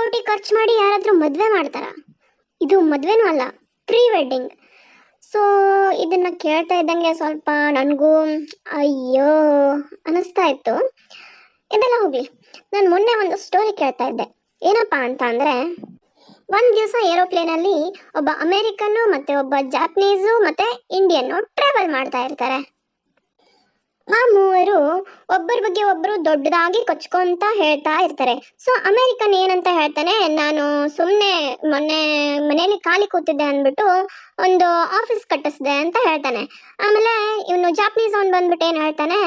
ಕೋಟಿ ಖರ್ಚು ಮಾಡಿ ಯಾರಾದರೂ ಮದುವೆ ಮಾಡ್ತಾರ? ಇದು ಮದುವೆನೂ ಅಲ್ಲ, ಪ್ರೀ ವೆಡ್ಡಿಂಗ್. ಸೊ ಇದನ್ನು ಕೇಳ್ತಾ ಇದ್ದಂಗೆ ಸ್ವಲ್ಪ ನನಗೂ ಅಯ್ಯೋ ಅನ್ನಿಸ್ತಾ ಇತ್ತು. ಇದೆಲ್ಲ ಹೋಗಲಿ, ನಾನು ಮೊನ್ನೆ ಒಂದು ಸ್ಟೋರಿ ಕೇಳ್ತಾ ಇದ್ದೆ. ಏನಪ್ಪ ಅಂತ ಅಂದರೆ, ಒಂದು ದಿವಸ ಏರೋಪ್ಲೇನಲ್ಲಿ ಒಬ್ಬ ಅಮೇರಿಕನ್ನು ಮತ್ತು ಒಬ್ಬ ಜಾಪನೀಸು ಮತ್ತು ಇಂಡಿಯನ್ನು ಟ್ರಾವೆಲ್ ಮಾಡ್ತಾ ಇರ್ತಾರೆ. ಆ ಮೂವರು ಒಬ್ಬರ ಬಗ್ಗೆ ಒಬ್ಬರು ದೊಡ್ಡದಾಗಿ ಕೊಚ್ಕೊಂತ ಹೇಳ್ತಾ ಇರ್ತಾರೆ. ಸೊ ಅಮೇರಿಕನ್ ಏನಂತ ಹೇಳ್ತಾನೆ, ನಾನು ಸುಮ್ಮನೆ ಮೊನ್ನೆ ಮನೇಲಿ ಖಾಲಿ ಕೂತಿದ್ದೆ ಅಂದ್ಬಿಟ್ಟು ಒಂದು ಆಫೀಸ್ ಕಟ್ಟಿಸಿದೆ ಅಂತ ಹೇಳ್ತಾನೆ. ಆಮೇಲೆ ಇವನು ಜಾಪನೀಸ್ ಅವ್ನು ಬಂದ್ಬಿಟ್ಟು ಏನು ಹೇಳ್ತಾನೆ,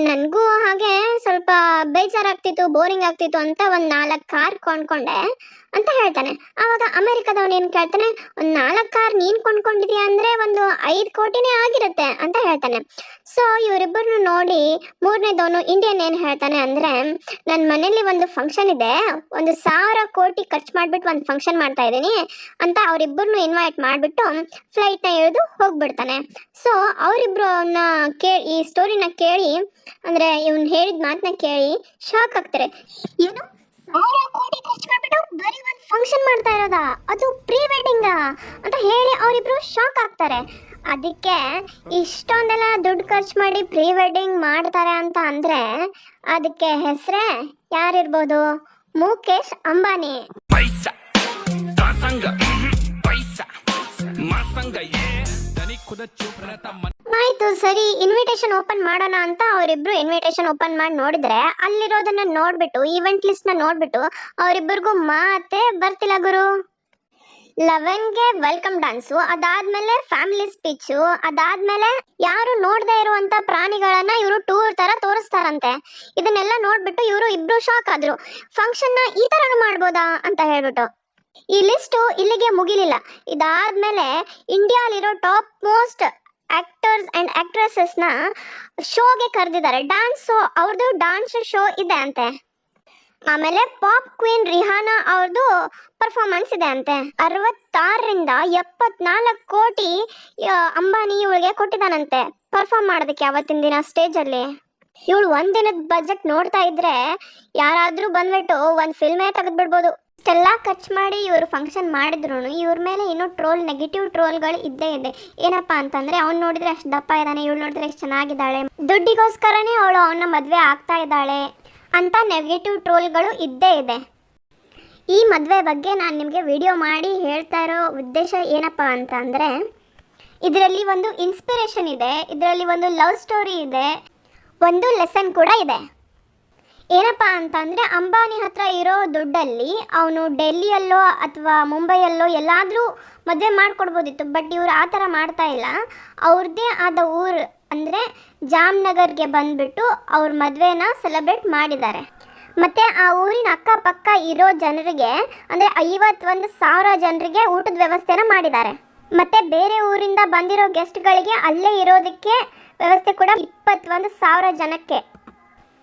ನನಗೂ ಹಾಗೆ ಸ್ವಲ್ಪ ಬೇಜಾರಾಗ್ತಿತ್ತು, ಬೋರಿಂಗ್ ಆಗ್ತಿತ್ತು ಅಂತ ಒಂದು 4 ಕಾರ್ ಕೊಂಡ್ಕೊಂಡೆ ಅಂತ ಹೇಳ್ತಾನೆ. ಆವಾಗ ಅಮೆರಿಕದವನು ಏನು ಕೇಳ್ತಾನೆ, ಒಂದು 4 ಕಾರ್ ನೀನು ಕೊಂಡ್ಕೊಂಡಿದ್ಯಾ ಅಂದರೆ ಒಂದು 5 ಕೋಟಿನೇ ಆಗಿರುತ್ತೆ ಅಂತ ಹೇಳ್ತಾನೆ. ಸೊ ಇವರಿಬ್ಬರನ್ನು ನೋಡಿ ಮೂರನೇದವನು ಇಂಡಿಯನ್ ಏನು ಹೇಳ್ತಾನೆ ಅಂದರೆ, ನನ್ನ ಮನೇಲಿ ಒಂದು ಫಂಕ್ಷನ್ ಇದೆ, 1,000 ಕೋಟಿ ಖರ್ಚು ಮಾಡಿಬಿಟ್ಟು ಒಂದು ಫಂಕ್ಷನ್ ಮಾಡ್ತಾ ಇದ್ದೀನಿ ಅಂತ ಅವರಿಬ್ಬರನ್ನು ಇನ್ವೈಟ್ ಮಾಡಿಬಿಟ್ಟು ಫ್ಲೈಟ್ನ ಇಳಿದು ಹೋಗ್ಬಿಡ್ತಾನೆ. ಸೊ ಅವರಿಬ್ಬರು ಅವನ್ನ ಈ ಸ್ಟೋರಿನ ಕೇಳಿ, ಅಂದರೆ ಇವನು ಹೇಳಿದ ಮಾತನ್ನ ಕೇಳಿ ಶಾಕ್ ಆಗ್ತಾರೆ. ಏನು 1,000 ಕೋಟಿ ಖರ್ಚು ಮಾಡಿಬಿಟ್ಟು ಬರೀ ಒಂದು ಫಂಕ್ಷನ್ ಮಾಡ್ತಾ ಇರೋದಾ, ಅದು ಪ್ರೀ ವೆಡ್ಡಿಂಗಾ ಅಂತ ಹೇಳಿ ಅವರಿಬ್ರು ಶಾಕ್ ಆಗ್ತಾರೆ. ಅದಕ್ಕೆ ಇಷ್ಟೊಂದೆಲ್ಲ ದುಡ್ಡು ಖರ್ಚು ಮಾಡಿ ಪ್ರೀ ವೆಡ್ಡಿಂಗ್ ಮಾಡ್ತಾರೆ ಅಂತ ಅಂದರೆ ಅದಕ್ಕೆ ಹೆಸರೇ ಯಾರಿರ್ಬೋದು? ಮುಖೇಶ್ ಅಂಬಾನಿ. ಆಯ್ತು ಸರಿ, ಇನ್ವಿಟೇಷನ್ ಓಪನ್ ಮಾಡೋಣ ಅಂತ ಅವರಿಬ್ರು ಇನ್ವಿಟೇಷನ್ ಓಪನ್ ಮಾಡಿ ನೋಡಿದ್ರೆ ಅಲ್ಲಿರೋದನ್ನ ನೋಡ್ಬಿಟ್ಟು, ಈವೆಂಟ್ ಲಿಸ್ಟ್ ನ ನೋಡ್ಬಿಟ್ಟು ಅವರಿಬ್ಬರಿಗೂ ಮಾತೆ ಬರ್ತಿಲ್ಲ ಗುರು. 11ಗೆ ವೆಲ್ಕಮ್ ಡ್ಯಾನ್ಸು, ಅದಾದ್ಮೇಲೆ ಫ್ಯಾಮಿಲಿ ಸ್ಪೀಚು, ಅದಾದ್ಮೇಲೆ ಯಾರು ನೋಡದೆ ಇರುವಂತ ಪ್ರಾಣಿಗಳನ್ನ ಇವರು ಟೂರ್ ತರ ತೋರಿಸ್ತಾರಂತೆ. ಇದನ್ನೆಲ್ಲ ನೋಡ್ಬಿಟ್ಟು ಇವರು ಇಬ್ರು ಶಾಕ್ ಆದ್ರು. ಫಂಕ್ಷನ್ ನ ಈ ತರನು ಮಾಡ್ಬೋದಾ ಅಂತ ಹೇಳ್ಬಿಟ್ಟು. ಈ ಲಿಸ್ಟು ಇಲ್ಲಿಗೆ ಮುಗಿಲಿಲ್ಲ. ಇದಾದ್ಮೇಲೆ ಇಂಡಿಯಾಲಿರೋ ಟಾಪ್ ಮೋಸ್ಟ್ ಆಕ್ಟರ್ಸ್ ಅಂಡ್ ಆಕ್ಟ್ರೆಸಸ್ನ ಶೋಗೆ ಕರೆದಿದ್ದಾರೆ. ಡ್ಯಾನ್ಸ್ ಶೋ, ಅವ್ರದ್ದು ಡ್ಯಾನ್ಸ್ ಶೋ ಇದೆ ಅಂತೆ. ಆಮೇಲೆ ಪಾಪ್ ಕ್ವೀನ್ ರಿಹಾನಾ ಅವ್ರದ್ದು ಪರ್ಫಾರ್ಮೆನ್ಸ್ ಇದೆ ಅಂತೆ. 66ರಿಂದ 74 ಕೋಟಿ ಅಂಬಾನಿ ಇವಳಿಗೆ ಕೊಟ್ಟಿದ್ದಾನಂತೆ ಪರ್ಫಾರ್ಮ್ ಮಾಡೋದಕ್ಕೆ ಅವತ್ತಿನ ದಿನ ಸ್ಟೇಜಲ್ಲಿ. ಇವಳು ಒಂದಿನದ ಬಜೆಟ್ ನೋಡ್ತಾ ಇದ್ರೆ ಯಾರಾದರೂ ಬಂದ್ಬಿಟ್ಟು ಒಂದು ಫಿಲ್ಮೇ ತೆಗೆದ್ಬಿಡ್ಬೋದು. ಇಷ್ಟೆಲ್ಲ ಖರ್ಚು ಮಾಡಿ ಇವರು ಫಂಕ್ಷನ್ ಮಾಡಿದ್ರು ಇವ್ರ ಮೇಲೆ ಇನ್ನೂ ನೆಗೆಟಿವ್ ಟ್ರೋಲ್ಗಳು ಇದ್ದೇ ಇದೆ. ಏನಪ್ಪ ಅಂತಂದರೆ, ಅವ್ನು ನೋಡಿದ್ರೆ ಅಷ್ಟು ದಪ್ಪ ಇದ್ದಾನೆ, ಇವಳು ನೋಡಿದ್ರೆ ಎಷ್ಟು ಚೆನ್ನಾಗಿದ್ದಾಳೆ, ದುಡ್ಡಿಗೋಸ್ಕರನೇ ಅವಳು ಅವನ ಮದುವೆ ಆಗ್ತಾ ಇದ್ದಾಳೆ ಅಂತ ನೆಗೆಟಿವ್ ಟ್ರೋಲ್ಗಳು ಇದ್ದೇ ಇದೆ. ಈ ಮದುವೆ ಬಗ್ಗೆ ನಾನು ನಿಮಗೆ ವಿಡಿಯೋ ಮಾಡಿ ಹೇಳ್ತಾ ಇರೋ ಉದ್ದೇಶ ಏನಪ್ಪ ಅಂತ ಅಂದರೆ, ಇದರಲ್ಲಿ ಒಂದು ಇನ್ಸ್ಪಿರೇಷನ್ ಇದೆ, ಇದರಲ್ಲಿ ಒಂದು ಲವ್ ಸ್ಟೋರಿ ಇದೆ, ಒಂದು ಲೆಸನ್ ಕೂಡ ಇದೆ. ಏನಪ್ಪ ಅಂತಂದರೆ, ಅಂಬಾನಿ ಹತ್ರ ಇರೋ ದುಡ್ಡಲ್ಲಿ ಅವನು ಡೆಲ್ಲಿಯಲ್ಲೋ ಅಥವಾ ಮುಂಬೈಯಲ್ಲೋ ಎಲ್ಲಾದರೂ ಮದುವೆ ಮಾಡಿಕೊಡ್ಬೋದಿತ್ತು. ಬಟ್ ಇವರು ಆ ಥರ ಮಾಡ್ತಾ ಇಲ್ಲ. ಅವ್ರದ್ದೇ ಆದ ಊರು ಅಂದರೆ ಜಾಮ್ನಗರ್ಗೆ ಬಂದುಬಿಟ್ಟು ಅವ್ರ ಮದುವೆನ ಸೆಲೆಬ್ರೇಟ್ ಮಾಡಿದ್ದಾರೆ. ಮತ್ತು ಆ ಊರಿನ ಅಕ್ಕಪಕ್ಕ ಇರೋ ಜನರಿಗೆ ಅಂದರೆ 51,000 ಜನರಿಗೆ ಊಟದ ವ್ಯವಸ್ಥೆನ ಮಾಡಿದ್ದಾರೆ. ಮತ್ತು ಬೇರೆ ಊರಿಂದ ಬಂದಿರೋ ಗೆಸ್ಟ್ಗಳಿಗೆ ಅಲ್ಲೇ ಇರೋದಕ್ಕೆ ವ್ಯವಸ್ಥೆ ಕೂಡ 21,000 ಜನಕ್ಕೆ.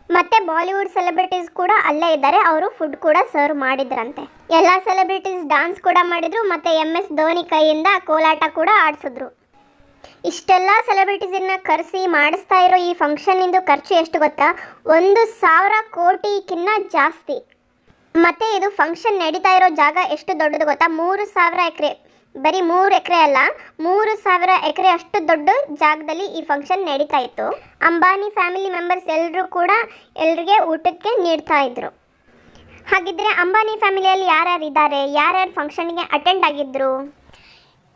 ಮತ್ತು ಬಾಲಿವುಡ್ ಸೆಲೆಬ್ರಿಟೀಸ್ ಕೂಡ ಅಲ್ಲೇ ಇದ್ದಾರೆ, ಅವರು ಫುಡ್ ಕೂಡ ಸರ್ವ್ ಮಾಡಿದ್ರಂತೆ. ಎಲ್ಲ ಸೆಲೆಬ್ರಿಟೀಸ್ ಡ್ಯಾನ್ಸ್ ಕೂಡ ಮಾಡಿದರು ಮತ್ತು MS ಧೋನಿ ಕೈಯಿಂದ ಕೋಲಾಟ ಕೂಡ ಆಡಿಸಿದ್ರು. ಇಷ್ಟೆಲ್ಲ ಸೆಲೆಬ್ರಿಟೀಸನ್ನ ಕರೆಸಿ ಮಾಡಿಸ್ತಾ ಇರೋ ಈ ಫಂಕ್ಷನ್ನಿಂದು ಖರ್ಚು ಎಷ್ಟು ಗೊತ್ತಾ? 1,000 ಕೋಟಿಗಿನ್ನ ಜಾಸ್ತಿ. ಮತ್ತು ಇದು ಫಂಕ್ಷನ್ ನಡೀತಾ ಇರೋ ಜಾಗ ಎಷ್ಟು ದೊಡ್ಡದು ಗೊತ್ತಾ? 3,000 ಎಕರೆ. ಬರೀ 3 ಎಕರೆ ಅಲ್ಲ, 3,000 ಎಕರೆ ಅಷ್ಟು ದೊಡ್ಡ ಜಾಗದಲ್ಲಿ ಈ ಫಂಕ್ಷನ್ ನಡೀತಾ ಇತ್ತು. ಅಂಬಾನಿ ಫ್ಯಾಮಿಲಿ ಮೆಂಬರ್ಸ್ ಎಲ್ಲರೂ ಕೂಡ ಎಲ್ರಿಗೆ ಊಟಕ್ಕೆ ನೀಡ್ತಾ ಇದ್ರು. ಹಾಗಿದ್ರೆ ಅಂಬಾನಿ ಫ್ಯಾಮಿಲಿಯಲ್ಲಿ ಯಾರ್ಯಾರು ಇದ್ದಾರೆ, ಯಾರ್ಯಾರು ಫಂಕ್ಷನ್ಗೆ ಅಟೆಂಡ್ ಆಗಿದ್ರು?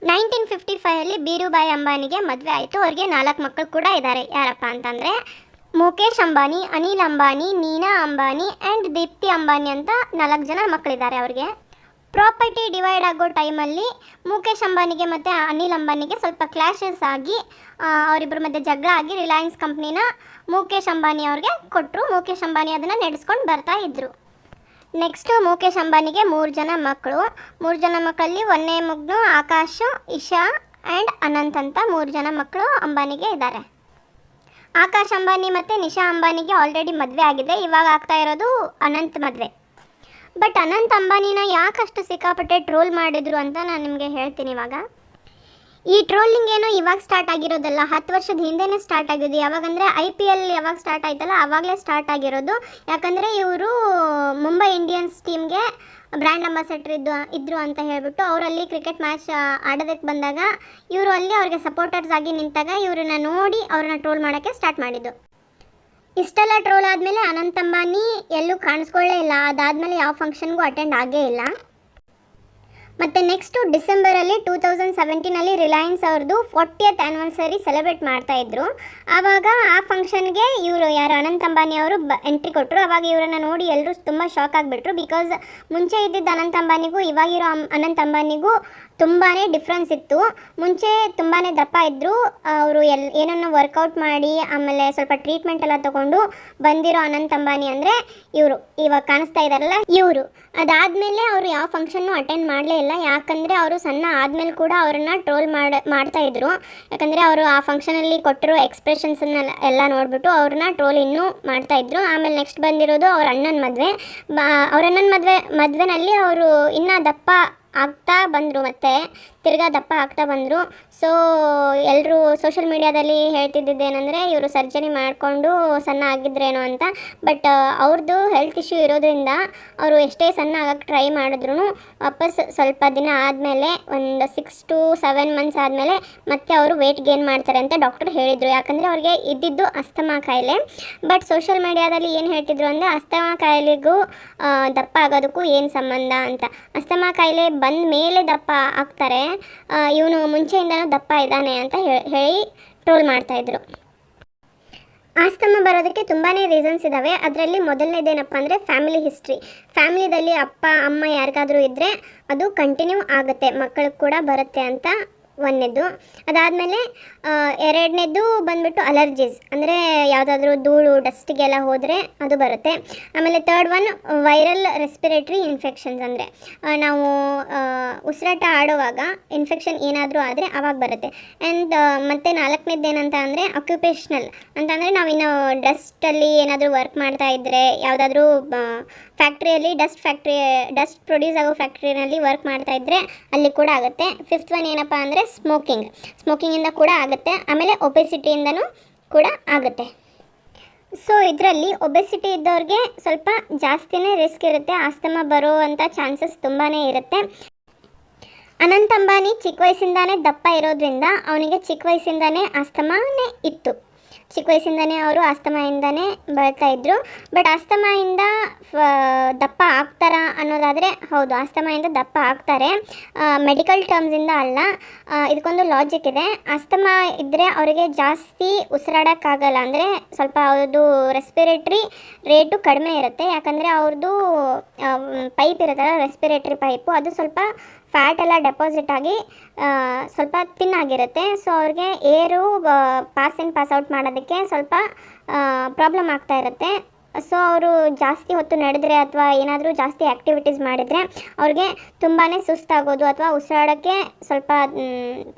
1955 ಬೀರುಬಾಯಿ ಅಂಬಾನಿಗೆ ಮದುವೆ ಆಯಿತು. ಅವ್ರಿಗೆ 4 ಮಕ್ಕಳು ಕೂಡ ಇದ್ದಾರೆ. ಯಾರಪ್ಪ ಅಂತಂದರೆ, ಮುಖೇಶ್ ಅಂಬಾನಿ, ಅನಿಲ್ ಅಂಬಾನಿ, ನೀನಾ ಅಂಬಾನಿ ಆ್ಯಂಡ್ ದೀಪ್ತಿ ಅಂಬಾನಿ ಅಂತ 4 ಜನ ಮಕ್ಕಳಿದ್ದಾರೆ ಅವ್ರಿಗೆ. ಪ್ರಾಪರ್ಟಿ ಡಿವೈಡ್ ಆಗೋ ಟೈಮಲ್ಲಿ ಮುಖೇಶ್ ಅಂಬಾನಿಗೆ ಮತ್ತು ಅನಿಲ್ ಅಂಬಾನಿಗೆ ಸ್ವಲ್ಪ ಕ್ಲಾಶಸ್ ಆಗಿ ಅವರಿಬ್ಬರ ಮಧ್ಯೆ ಜಗಳ ಆಗಿ ರಿಲಯನ್ಸ್ ಕಂಪ್ನಿನ ಮುಖೇಶ್ ಅಂಬಾನಿ ಅವ್ರಿಗೆ ಕೊಟ್ಟರು. ಮುಖೇಶ್ ಅಂಬಾನಿ ಅದನ್ನು ನಡೆಸ್ಕೊಂಡು ಬರ್ತಾ ಇದ್ದರು. ನೆಕ್ಸ್ಟು ಮುಖೇಶ್ ಅಂಬಾನಿಗೆ 3 ಜನ ಮಕ್ಕಳು. 3 ಜನ ಮಕ್ಕಳಲ್ಲಿ ಒಂದನೇ ಮಗನು ಆಕಾಶ್, ಇಶಾ ಆ್ಯಂಡ್ ಅನಂತ್ ಅಂತ 3 ಜನ ಮಕ್ಕಳು ಅಂಬಾನಿಗೆ ಇದ್ದಾರೆ. ಆಕಾಶ್ ಅಂಬಾನಿ ಮತ್ತು ನಿಶಾ ಅಂಬಾನಿಗೆ ಆಲ್ರೆಡಿ ಮದುವೆ ಆಗಿದೆ. ಇವಾಗ ಆಗ್ತಾ ಇರೋದು ಅನಂತ್ ಮದುವೆ. ಬಟ್ ಅನಂತ್ ಅಂಬಾನಿನ ಯಾಕಷ್ಟು ಸಿಕ್ಕಾಪಟ್ಟೆ ಟ್ರೋಲ್ ಮಾಡಿದ್ರು ಅಂತ ನಾನು ನಿಮಗೆ ಹೇಳ್ತೀನಿ ಇವಾಗ. ಈ ಟ್ರೋಲಿಂಗ್ ಏನೋ ಇವಾಗ ಸ್ಟಾರ್ಟ್ ಆಗಿರೋದಲ್ಲ, 10 ವರ್ಷದ ಹಿಂದೆನೇ ಸ್ಟಾರ್ಟ್ ಆಗಿದ್ದು. ಯಾವಾಗಂದರೆ IPL ಯಾವಾಗ ಸ್ಟಾರ್ಟ್ ಆಯ್ತಲ್ಲ ಆವಾಗಲೇ ಸ್ಟಾರ್ಟ್ ಆಗಿರೋದು. ಯಾಕಂದರೆ ಇವರು ಮುಂಬೈ ಇಂಡಿಯನ್ಸ್ ಟೀಮ್ಗೆ ಬ್ರ್ಯಾಂಡ್ ಅಂಬಾಸಡರ್ ಇದ್ರು ಅಂತ ಹೇಳ್ಬಿಟ್ಟು ಅವರಲ್ಲಿ ಕ್ರಿಕೆಟ್ ಮ್ಯಾಚ್ ಆಡೋದಕ್ಕೆ ಬಂದಾಗ ಇವರು ಅಲ್ಲಿ ಅವ್ರಿಗೆ ಸಪೋರ್ಟರ್ಸ್ ಆಗಿ ನಿಂತಾಗ ಇವ್ರನ್ನ ನೋಡಿ ಅವ್ರನ್ನ ಟ್ರೋಲ್ ಮಾಡೋಕ್ಕೆ ಸ್ಟಾರ್ಟ್ ಮಾಡಿದ್ದು. ಇಷ್ಟೆಲ್ಲ ಟ್ರೋಲ್ ಆದಮೇಲೆ ಅನಂತ್ ಅಂಬಾನಿ ಎಲ್ಲೂ ಕಾಣಿಸ್ಕೊಳ್ಳೇ ಇಲ್ಲ. ಅದಾದಮೇಲೆ ಯಾವ ಫಂಕ್ಷನ್ಗೂ ಅಟೆಂಡ್ ಆಗೇ ಇಲ್ಲ. ಮತ್ತು ನೆಕ್ಸ್ಟು ಡಿಸೆಂಬರಲ್ಲಿ 2017 ರಿಲಯನ್ಸ್ ಅವ್ರದ್ದು 40th ಆ್ಯನಿವರ್ಸರಿ ಸೆಲೆಬ್ರೇಟ್ ಮಾಡ್ತಾಯಿದ್ರು. ಆವಾಗ ಆ ಫಂಕ್ಷನ್ಗೆ ಇವರು ಯಾರು ಅನಂತ್ ಅಂಬಾನಿ ಅವರು ಎಂಟ್ರಿ ಕೊಟ್ಟರು. ಆವಾಗ ಇವರನ್ನು ನೋಡಿ ಎಲ್ಲರೂ ತುಂಬ ಶಾಕ್ ಆಗಿಬಿಟ್ರು. ಬಿಕಾಸ್ ಮುಂಚೆ ಇದ್ದಿದ್ದ ಅನಂತ್ ಅಂಬಾನಿಗೂ ಇವಾಗಿರೋ ಅನಂತ್ ಅಂಬಾನಿಗೂ ತುಂಬಾ ಡಿಫ್ರೆನ್ಸ್ ಇತ್ತು. ಮುಂಚೆ ತುಂಬಾ ದಪ್ಪ ಇದ್ದರು. ಅವರು ಏನನ್ನು ವರ್ಕೌಟ್ ಮಾಡಿ ಆಮೇಲೆ ಸ್ವಲ್ಪ ಟ್ರೀಟ್ಮೆಂಟ್ ಎಲ್ಲ ತೊಗೊಂಡು ಬಂದಿರೋ ಅನಂತ್ ಅಂಬಾನಿ ಅಂದರೆ ಇವರು ಇವಾಗ ಕಾಣಿಸ್ತಾ ಇದ್ದಾರಲ್ಲ ಇವರು. ಅದಾದಮೇಲೆ ಅವರು ಯಾವ ಫಂಕ್ಷನ್ನು ಅಟೆಂಡ್ ಮಾಡಲೇ ಇಲ್ಲ. ಯಾಕಂದರೆ ಅವರು ಸಣ್ಣ ಆದಮೇಲೆ ಕೂಡ ಅವರನ್ನು ಟ್ರೋಲ್ ಮಾಡ್ತಾಯಿದ್ರು. ಯಾಕಂದರೆ ಅವರು ಆ ಫಂಕ್ಷನಲ್ಲಿ ಕೊಟ್ಟಿರೋ ಎಕ್ಸ್ಪ್ರೆಷನ್ಸನ್ನ ಎಲ್ಲ ನೋಡಿಬಿಟ್ಟು ಅವ್ರನ್ನ ಟ್ರೋಲ್ ಇನ್ನೂ ಮಾಡ್ತಾಯಿದ್ರು. ಆಮೇಲೆ ನೆಕ್ಸ್ಟ್ ಬಂದಿರೋದು ಅವ್ರ ಅಣ್ಣನ ಮದುವೆ. ಅವ್ರ ಅಣ್ಣನ ಮದುವೆನಲ್ಲಿ ಅವರು ಇನ್ನೂ ದಪ್ಪ ಆಗ್ತಾ ಬಂದರು, ಮತ್ತು ತಿರ್ಗಾ ದಪ್ಪ ಆಗ್ತಾ ಬಂದರು. ಸೊ ಎಲ್ಲರೂ ಸೋಷಿಯಲ್ ಮೀಡಿಯಾದಲ್ಲಿ ಹೇಳ್ತಿದ್ದೇನೆಂದರೆ ಇವರು ಸರ್ಜರಿ ಮಾಡಿಕೊಂಡು ಸಣ್ಣ ಆಗಿದ್ರೇನೋ ಅಂತ. ಬಟ್ ಅವ್ರದ್ದು ಹೆಲ್ತ್ ಇಶ್ಯೂ ಇರೋದ್ರಿಂದ ಅವರು ಎಷ್ಟೇ ಸಣ್ಣ ಆಗಕ್ಕೆ ಟ್ರೈ ಮಾಡಿದ್ರು ವಾಪಸ್ ಸ್ವಲ್ಪ ದಿನ ಆದಮೇಲೆ ಒಂದು 6 to 7 months ಆದಮೇಲೆ ಮತ್ತೆ ಅವರು ವೆಯ್ಟ್ ಗೇನ್ ಮಾಡ್ತಾರೆ ಅಂತ ಡಾಕ್ಟರ್ ಹೇಳಿದರು. ಯಾಕಂದರೆ ಅವ್ರಿಗೆ ಇದ್ದಿದ್ದು ಅಸ್ತಮಾ ಕಾಯಿಲೆ. ಬಟ್ ಸೋಷಿಯಲ್ ಮೀಡಿಯಾದಲ್ಲಿ ಏನು ಹೇಳ್ತಿದ್ರು ಅಂದರೆ ಅಸ್ತಮಾ ಕಾಯಿಲೆಗೂ ದಪ್ಪ ಆಗೋದಕ್ಕೂ ಏನು ಸಂಬಂಧ ಅಂತ. ಅಸ್ತಮಾ ಕಾಯಿಲೆ ಬಂದ ಮೇಲೆ ದಪ್ಪ ಆಗ್ತಾರೆ, ಇವನು ಮುಂಚೆಯಿಂದನೂ ದಪ್ಪ ಇದ್ದಾನೆ ಅಂತ ಹೇಳಿ ಟ್ರೋಲ್ ಮಾಡ್ತಾಯಿದ್ರು. ಆಸ್ತಮಾ ಬರೋದಕ್ಕೆ ತುಂಬಾ ರೀಸನ್ಸ್ ಇದ್ದಾವೆ. ಅದರಲ್ಲಿ ಮೊದಲನೇದೇನಪ್ಪ ಅಂದರೆ ಫ್ಯಾಮಿಲಿ ಹಿಸ್ಟ್ರಿ. ಫ್ಯಾಮಿಲಿದಲ್ಲಿ ಅಪ್ಪ ಅಮ್ಮ ಯಾರಿಗಾದರೂ ಇದ್ದರೆ ಅದು ಕಂಟಿನ್ಯೂ ಆಗುತ್ತೆ, ಮಕ್ಕಳಿಗೆ ಕೂಡ ಬರುತ್ತೆ ಅಂತ ಒಂದನೇದು. ಅದಾದಮೇಲೆ ಎರಡನೇದು ಬಂದುಬಿಟ್ಟು ಅಲರ್ಜೀಸ್, ಅಂದರೆ ಯಾವುದಾದ್ರೂ ಧೂಳು ಡಸ್ಟಿಗೆಲ್ಲ ಹೋದರೆ ಅದು ಬರುತ್ತೆ. ಆಮೇಲೆ third one viral respiratory infections, ಅಂದರೆ ನಾವು ಉಸಿರಾಟ ಆಡುವಾಗ ಇನ್ಫೆಕ್ಷನ್ ಏನಾದರೂ ಆದರೆ ಆವಾಗ ಬರುತ್ತೆ. ಆ್ಯಂಡ್ ಮತ್ತು ನಾಲ್ಕನೇದು ಏನಂತ ಅಂದರೆ ಅಕ್ಯುಪೇಷ್ನಲ್ ಅಂತಂದರೆ ನಾವಿನ್ನು ಡಸ್ಟಲ್ಲಿ ಏನಾದರೂ ವರ್ಕ್ ಮಾಡ್ತಾ ಇದ್ದರೆ, ಯಾವುದಾದ್ರೂ ಫ್ಯಾಕ್ಟ್ರಿಯಲ್ಲಿ ಡಸ್ಟ್ ಪ್ರೊಡ್ಯೂಸ್ ಆಗೋ ಫ್ಯಾಕ್ಟ್ರಿನಲ್ಲಿ ವರ್ಕ್ ಮಾಡ್ತಾ ಇದ್ದರೆ ಅಲ್ಲಿ ಕೂಡ ಆಗುತ್ತೆ. ಫಿಫ್ತ್ ಒನ್ ಏನಪ್ಪ ಅಂದರೆ ಸ್ಮೋಕಿಂಗಿಂದ ಕೂಡ ಆಗುತ್ತೆ. ಆಮೇಲೆ ಒಬೆಸಿಟಿಯಿಂದನೂ ಕೂಡ ಆಗುತ್ತೆ. ಸೊ ಇದರಲ್ಲಿ ಒಬೆಸಿಟಿ ಇದ್ದವ್ರಿಗೆ ಸ್ವಲ್ಪ ಜಾಸ್ತಿನೇ ರಿಸ್ಕ್ ಇರುತ್ತೆ, ಆಸ್ತಮಾ ಬರೋ ಅಂಥ ಚಾನ್ಸಸ್ ತುಂಬಾ ಇರುತ್ತೆ. ಅನಂತ್ ಅಂಬಾನಿ ಚಿಕ್ಕ ವಯಸ್ಸಿಂದಾನೇ ದಪ್ಪ ಇರೋದ್ರಿಂದ ಅವನಿಗೆ ಚಿಕ್ಕ ವಯಸ್ಸಿಂದಾನೇ ಆಸ್ತಮಾನೇ ಇತ್ತು. ಚಿಕ್ಕ ವಯಸ್ಸಿಂದನೇ ಅವರು ಆಸ್ತಮಾಯಿಂದನೇ ಬಳಲ್ತಾ ಇದ್ದರು. ಬಟ್ ಆಸ್ತಮಾಯಿಂದ ದಪ್ಪ ಆಗ್ತಾರಾ ಅನ್ನೋದಾದರೆ ಹೌದು, ಆಸ್ತಮಾಯಿಂದ ದಪ್ಪ ಆಗ್ತಾರೆ, ಮೆಡಿಕಲ್ ಟರ್ಮ್ಸಿಂದ ಅಲ್ಲ. ಇದಕ್ಕೊಂದು ಲಾಜಿಕ್ ಇದೆ. ಆಸ್ತಮಾ ಇದ್ದರೆ ಅವರಿಗೆ ಜಾಸ್ತಿ ಉಸಿರಾಡೋಕ್ಕಾಗಲ್ಲ, ಅಂದರೆ ಸ್ವಲ್ಪ ಅವ್ರದ್ದು ರೆಸ್ಪಿರೇಟ್ರಿ ರೇಟು ಕಡಿಮೆ ಇರುತ್ತೆ. ಯಾಕಂದರೆ ಅವ್ರದ್ದು ಪೈಪ್ ಇರುತ್ತಲ್ಲ, ರೆಸ್ಪಿರೇಟ್ರಿ ಪೈಪು, ಅದು ಸ್ವಲ್ಪ ಫ್ಯಾಟ್ ಎಲ್ಲ ಡೆಪಾಸಿಟ್ ಆಗಿ ಸ್ವಲ್ಪ ತಿನ್ನಾಗಿರುತ್ತೆ. ಸೊ ಅವ್ರಿಗೆ ಏರು ಪಾಸ್ ಇನ್ ಪಾಸ್ ಔಟ್ ಮಾಡೋದಕ್ಕೆ ಸ್ವಲ್ಪ ಪ್ರಾಬ್ಲಮ್ ಆಗ್ತಾ ಇರುತ್ತೆ. ಸೊ ಅವರು ಜಾಸ್ತಿ ಹೊತ್ತು ನಡೆದರೆ ಅಥವಾ ಏನಾದರೂ ಜಾಸ್ತಿ ಆ್ಯಕ್ಟಿವಿಟೀಸ್ ಮಾಡಿದರೆ ಅವ್ರಿಗೆ ತುಂಬಾ ಸುಸ್ತಾಗೋದು ಅಥವಾ ಉಸಿರಾಡೋಕ್ಕೆ ಸ್ವಲ್ಪ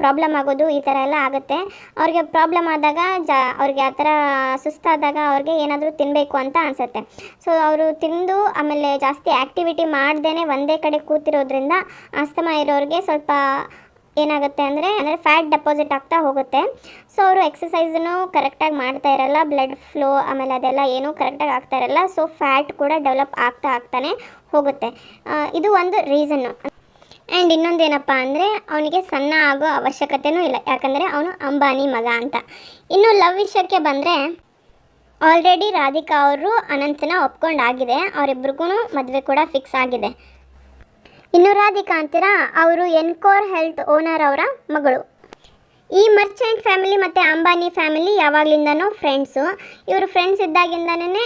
ಪ್ರಾಬ್ಲಮ್ ಆಗೋದು, ಈ ಥರ ಎಲ್ಲ ಆಗುತ್ತೆ. ಅವ್ರಿಗೆ ಪ್ರಾಬ್ಲಮ್ ಆದಾಗ ಅವ್ರಿಗೆ ಆ ಥರ ಸುಸ್ತಾದಾಗ ಅವ್ರಿಗೆ ಏನಾದರೂ ತಿನ್ನಬೇಕು ಅಂತ ಅನಿಸುತ್ತೆ. ಸೊ ಅವರು ತಿಂದು ಆಮೇಲೆ ಜಾಸ್ತಿ ಆ್ಯಕ್ಟಿವಿಟಿ ಮಾಡ್ದೇ ಒಂದೇ ಕಡೆ ಕೂತಿರೋದ್ರಿಂದ ಆಸ್ತಮಾ ಇರೋರಿಗೆ ಸ್ವಲ್ಪ ಏನಾಗುತ್ತೆ ಅಂದರೆ ಫ್ಯಾಟ್ ಡೆಪಾಸಿಟ್ ಆಗ್ತಾ ಹೋಗುತ್ತೆ. ಸೊ ಅವರು ಎಕ್ಸಸೈಸನ್ನು ಕರೆಕ್ಟಾಗಿ ಮಾಡ್ತಾ ಇರಲ್ಲ, ಬ್ಲಡ್ ಫ್ಲೋ ಆಮೇಲೆ ಅದೆಲ್ಲ ಏನೂ ಕರೆಕ್ಟಾಗಿ ಆಗ್ತಾ ಇರಲ್ಲ. ಸೊ ಫ್ಯಾಟ್ ಕೂಡ ಡೆವಲಪ್ ಆಗ್ತಾನೆ ಹೋಗುತ್ತೆ. ಇದು ಒಂದು ರೀಸನ್ನು. ಆ್ಯಂಡ್ ಇನ್ನೊಂದೇನಪ್ಪ ಅಂದರೆ ಅವನಿಗೆ ಸಣ್ಣ ಆಗೋ ಅವಶ್ಯಕತೆಯೂ ಇಲ್ಲ, ಯಾಕಂದರೆ ಅವನು ಅಂಬಾನಿ ಮಗ ಅಂತ. ಇನ್ನು ಲವ್ ವಿಷಯಕ್ಕೆ ಬಂದರೆ ಆಲ್ರೆಡಿ ರಾಧಿಕಾ ಅವರು ಅನಂತನ ಒಪ್ಕೊಂಡಾಗಿದೆ, ಅವರಿಬ್ರಿಗೂ ಮದುವೆ ಕೂಡ ಫಿಕ್ಸ್ ಆಗಿದೆ. ಇನ್ನು ರಾಧಿಕಾ ಅಂತೀರಾ, ಅವರು ಎನ್ಕೋರ್ ಹೆಲ್ತ್ ಓನರ್ ಅವರ ಮಗಳು. ಈ ಮರ್ಚೆಂಟ್ ಫ್ಯಾಮಿಲಿ ಮತ್ತು ಅಂಬಾನಿ ಫ್ಯಾಮಿಲಿ ಯಾವಾಗಲಿಂದನೂ ಫ್ರೆಂಡ್ಸು. ಇವರು ಫ್ರೆಂಡ್ಸ್ ಇದ್ದಾಗಿಂದನೇ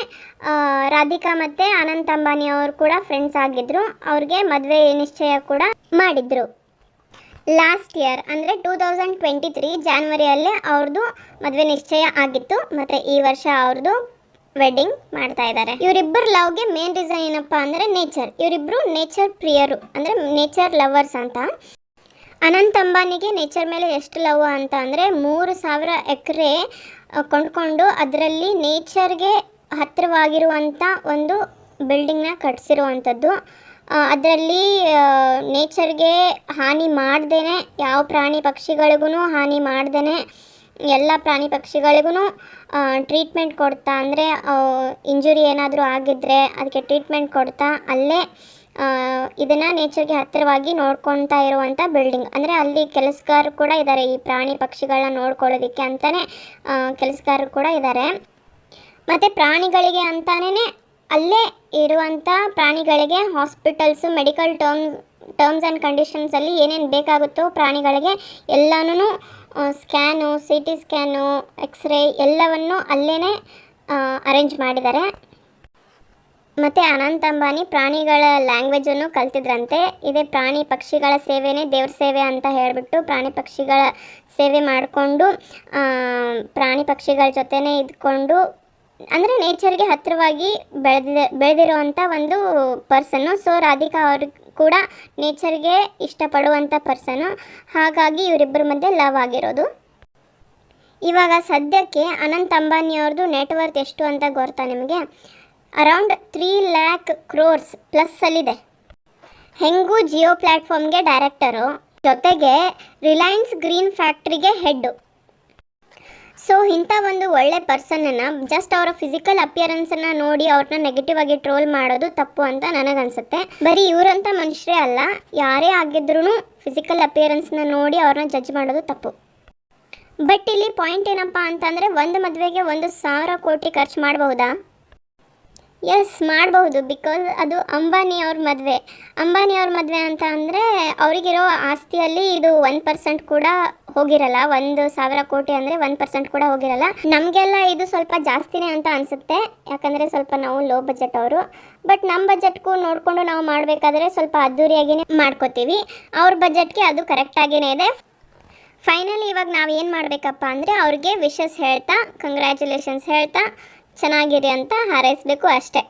ರಾಧಿಕಾ ಮತ್ತು ಅನಂತ್ ಅಂಬಾನಿ ಅವರು ಕೂಡ ಫ್ರೆಂಡ್ಸ್ ಆಗಿದ್ದರು. ಅವ್ರಿಗೆ ಮದುವೆ ನಿಶ್ಚಯ ಕೂಡ ಮಾಡಿದರು. ಲಾಸ್ಟ್ ಇಯರ್ ಅಂದರೆ 2023 ಜಾನ್ವರಿಯಲ್ಲೇ ಅವ್ರದ್ದು ಮದುವೆ ನಿಶ್ಚಯ ಆಗಿತ್ತು. ಮತ್ತು ಈ ವರ್ಷ ಅವ್ರದ್ದು ವೆಡ್ಡಿಂಗ್ ಮಾಡ್ತಾ ಇದ್ದಾರೆ. ಇವರಿಬ್ಬರು ಲವ್ಗೆ ಮೇನ್ ರೀಸನ್ ಏನಪ್ಪ ಅಂದರೆ ನೇಚರ್. ಇವರಿಬ್ಬರು ನೇಚರ್ ಪ್ರಿಯರು, ಅಂದರೆ ನೇಚರ್ ಲವರ್ಸ್ ಅಂತ. ಅನಂತ್ ಅಂಬಾನಿಗೆ ನೇಚರ್ ಮೇಲೆ ಎಷ್ಟು ಲವ್ ಅಂತ ಅಂದರೆ 3000 ಎಕರೆ ಕೊಂಡ್ಕೊಂಡು ಅದರಲ್ಲಿ ನೇಚರ್ಗೆ ಹತ್ತಿರವಾಗಿರುವಂಥ ಒಂದು ಬಿಲ್ಡಿಂಗ್ನ ಕಟ್ಸಿರುವಂಥದ್ದು. ಅದರಲ್ಲಿ ನೇಚರ್ಗೆ ಹಾನಿ ಮಾಡ್ದೇ, ಯಾವ ಪ್ರಾಣಿ ಪಕ್ಷಿಗಳಿಗೂ ಹಾನಿ ಮಾಡ್ದೇ ಎಲ್ಲ ಪ್ರಾಣಿ ಪಕ್ಷಿಗಳಿಗೂ ಟ್ರೀಟ್ಮೆಂಟ್ ಕೊಡ್ತಾ, ಅಂದರೆ ಇಂಜುರಿ ಏನಾದರೂ ಆಗಿದ್ದರೆ ಅದಕ್ಕೆ ಟ್ರೀಟ್ಮೆಂಟ್ ಕೊಡ್ತಾ ಅಲ್ಲೇ ಇದನ್ನು ನೇಚರ್ಗೆ ಹತ್ತಿರವಾಗಿ ನೋಡ್ಕೊತಾ ಇರುವಂಥ ಬಿಲ್ಡಿಂಗ್. ಅಂದರೆ ಅಲ್ಲಿ ಕೆಲಸಗಾರರು ಕೂಡ ಇದ್ದಾರೆ, ಈ ಪ್ರಾಣಿ ಪಕ್ಷಿಗಳನ್ನ ನೋಡ್ಕೊಳ್ಳೋದಕ್ಕೆ ಅಂತಲೇ ಕೆಲಸಗಾರರು ಕೂಡ ಇದ್ದಾರೆ. ಮತ್ತು ಪ್ರಾಣಿಗಳಿಗೆ ಅಂತಾನೇ ಅಲ್ಲೇ ಇರುವಂಥ ಪ್ರಾಣಿಗಳಿಗೆ ಹಾಸ್ಪಿಟಲ್ಸು, ಮೆಡಿಕಲ್ ಟರ್ಮ್ಸ್ ಆ್ಯಂಡ್ ಕಂಡೀಷನ್ಸಲ್ಲಿ ಏನೇನು ಬೇಕಾಗುತ್ತೋ ಪ್ರಾಣಿಗಳಿಗೆ ಎಲ್ಲನೂ ಸ್ಕ್ಯಾನು, CT ಸ್ಕ್ಯಾನು, ಎಕ್ಸ್ರೇ ಎಲ್ಲವನ್ನು ಅಲ್ಲೇ ಅರೇಂಜ್ ಮಾಡಿದ್ದಾರೆ. ಮತ್ತು ಅನಂತ್ ಅಂಬಾನಿ ಪ್ರಾಣಿಗಳ ಲ್ಯಾಂಗ್ವೇಜನ್ನು ಕಲ್ತಿದ್ರಂತೆ. ಇದೇ ಪ್ರಾಣಿ ಪಕ್ಷಿಗಳ ಸೇವೆನೇ ದೇವ್ರ ಸೇವೆ ಅಂತ ಹೇಳಿಬಿಟ್ಟು ಪ್ರಾಣಿ ಪಕ್ಷಿಗಳ ಸೇವೆ ಮಾಡಿಕೊಂಡು ಪ್ರಾಣಿ ಪಕ್ಷಿಗಳ ಜೊತೆನೇ ಇದ್ಕೊಂಡು, ಅಂದರೆ ನೇಚರ್ಗೆ ಹತ್ತಿರವಾಗಿ ಬೆಳೆದಿರುವಂಥ ಒಂದು ಪರ್ಸನ್ನು. ಸೊ ರಾಧಿಕಾ ಅವ್ರಿಗೆ ಕೂಡ ನೇಚರ್ಗೆ ಇಷ್ಟಪಡುವಂಥ ಪರ್ಸನ್ನು, ಹಾಗಾಗಿ ಇವರಿಬ್ಬರ ಮಧ್ಯೆ ಲವ್ ಆಗಿರೋದು. ಇವಾಗ ಸದ್ಯಕ್ಕೆ ಅನಂತ್ ಅಂಬಾನಿಯವ್ರದ್ದು ನೆಟ್ವರ್ತ್ ಎಷ್ಟು ಅಂತ ಗೊತ್ತಾ ನಿಮಗೆ? ಅರೌಂಡ್ 3 lakh crores ಪ್ಲಸ್ಸಲ್ಲಿದೆ. ಹೆಂಗೂ ಜಿಯೋ ಪ್ಲ್ಯಾಟ್ಫಾರ್ಮ್ಗೆ ಡೈರೆಕ್ಟರು, ಜೊತೆಗೆ ರಿಲಯನ್ಸ್ ಗ್ರೀನ್ ಫ್ಯಾಕ್ಟ್ರಿಗೆ ಹೆಡ್ಡು. ಸೊ ಇಂಥ ಒಂದು ಒಳ್ಳೆ ಪರ್ಸನನ್ನು ಜಸ್ಟ್ ಅವರ ಫಿಸಿಕಲ್ ಅಪಿಯರೆನ್ಸನ್ನು ನೋಡಿ ಅವ್ರನ್ನ ನೆಗೆಟಿವ್ ಆಗಿ ಟ್ರೋಲ್ ಮಾಡೋದು ತಪ್ಪು ಅಂತ ನನಗನ್ಸುತ್ತೆ. ಬರೀ ಇವರಂಥ ಮನುಷ್ಯರೇ ಅಲ್ಲ, ಯಾರೇ ಆಗಿದ್ರೂ ಫಿಸಿಕಲ್ ಅಪಿಯರೆನ್ಸ್ನ ನೋಡಿ ಅವ್ರನ್ನ ಜಡ್ಜ್ ಮಾಡೋದು ತಪ್ಪು. ಬಟ್ ಇಲ್ಲಿ ಪಾಯಿಂಟ್ ಏನಪ್ಪ ಅಂತಂದರೆ, ಒಂದು ಮದುವೆಗೆ 1,000 ಕೋಟಿ ಖರ್ಚು ಮಾಡಬಹುದಾ? ಎಸ್, ಮಾಡಬಹುದು. ಬಿಕಾಸ್ ಅದು ಅಂಬಾನಿಯವ್ರ ಮದುವೆ. ಅಂಬಾನಿಯವ್ರ ಮದುವೆ ಅಂತ ಅಂದರೆ ಅವರಿಗಿರೋ ಆಸ್ತಿಯಲ್ಲಿ ಇದು 1% ಕೂಡ ಹೋಗಿರಲ್ಲ. 1,000 ಕೋಟಿ ಅಂದರೆ 1% ಕೂಡ ಹೋಗಿರಲ್ಲ. ನಮಗೆಲ್ಲ ಇದು ಸ್ವಲ್ಪ ಜಾಸ್ತಿನೇ ಅಂತ ಅನಿಸುತ್ತೆ, ಯಾಕಂದರೆ ಸ್ವಲ್ಪ ನಾವು ಲೋ ಬಜೆಟ್ ಅವರು. ಬಟ್ ನಮ್ಮ ಬಜೆಟ್ಗೂ ನೋಡಿಕೊಂಡು ನಾವು ಮಾಡಬೇಕಾದ್ರೆ ಸ್ವಲ್ಪ ಅದ್ದೂರಿಯಾಗಿಯೇ ಮಾಡ್ಕೋತೀವಿ. ಅವ್ರ ಬಜೆಟ್ಗೆ ಅದು ಕರೆಕ್ಟಾಗಿಯೇ ಇದೆ. ಫೈನಲಿ ಇವಾಗ ನಾವು ಏನು ಮಾಡಬೇಕಪ್ಪ ಅಂದರೆ ಅವ್ರಿಗೆ ವಿಶಸ್ ಹೇಳ್ತಾ, ಕಂಗ್ರ್ಯಾಚುಲೇಷನ್ಸ್ ಹೇಳ್ತಾ ಚೆನ್ನಾಗಿರಿ ಅಂತ ಹಾರೈಸಬೇಕು ಅಷ್ಟೇ.